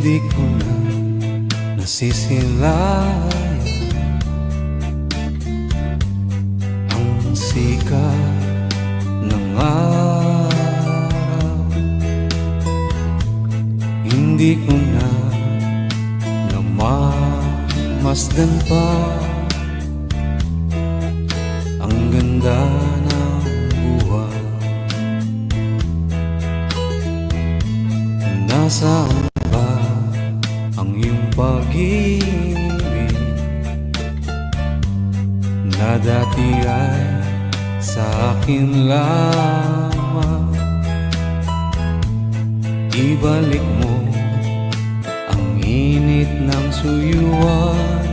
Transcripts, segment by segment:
Hindi ko na nasisilayan ang sikat ng araw. Hindi ko na namasdan pa ang ganda ng buwan. Nasaan ba ang iyong pag-ibig na dati ay sa akin lamang? Ibalik mo ang init ng suyuan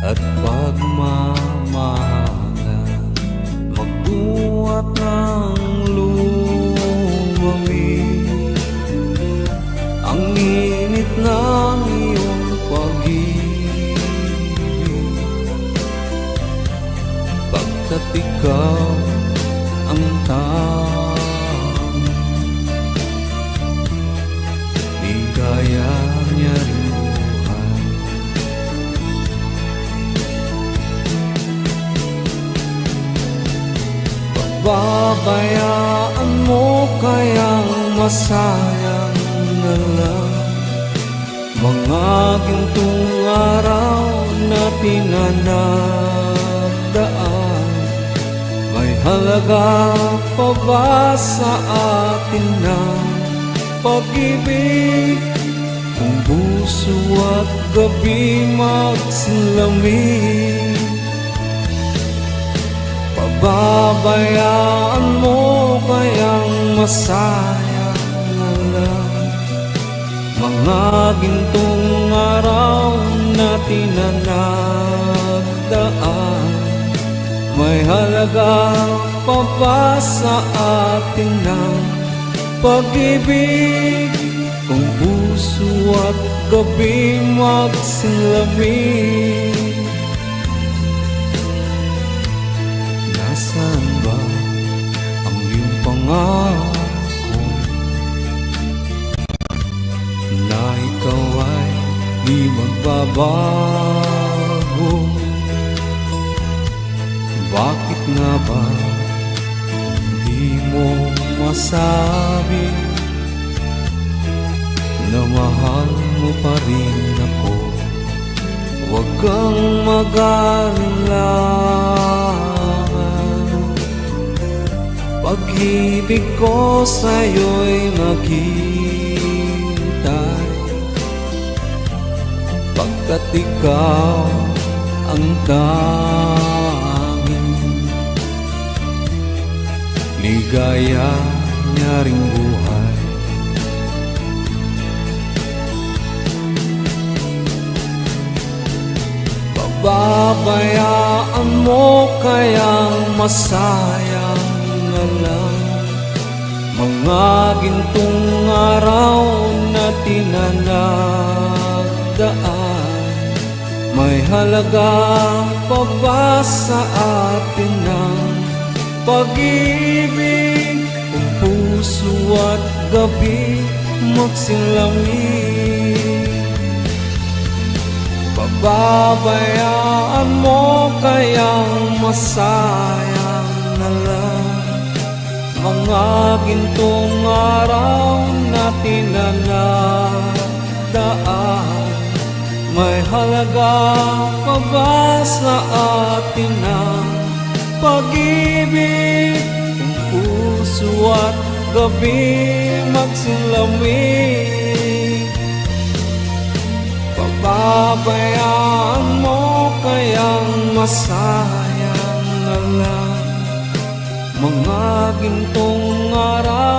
at pagmamahalan, magbuhat ng lumamig ang init ng iyong pag-ibig, pagkat ikaw ang tanging ligaya niya rin buhay. Pababayaan mo kayang masayang na lang mga gintong araw na pinanagdaan? May halaga pa ba sa atin ng pag-ibig kung puso at gabi magsilamig? Pababayaan mo kayang masayang na lang mga gintong araw na tinanagdaan? May halaga pa ba sa atin ng pag-ibig kung puso at gabi magsilamig? Nasaan ba ang iyong pangako na ikaw ay di magbabago? Bakit nga ba hindi mo masabi na mahal mo pa rin ako? Huwag kang mag-alala, pag-ibig ko sa'yo'y maghihintay, pagkat ikaw ang tanging ligaya niya ring buhay. Pababayaan mo kayang masayang na lang mga gintong araw na tinanagdaan? May halaga pa ba sa atin ng pag-ibig kung puso at gabi magsilamig? Pababayaan mo kayang masayang na lang mga gintong araw na tinanagdaan? May halaga pa ba sa atin ng pag-ibig kung puso at gabi magsilamig? Pababayaan mo kayang masayang na lang mga gintong araw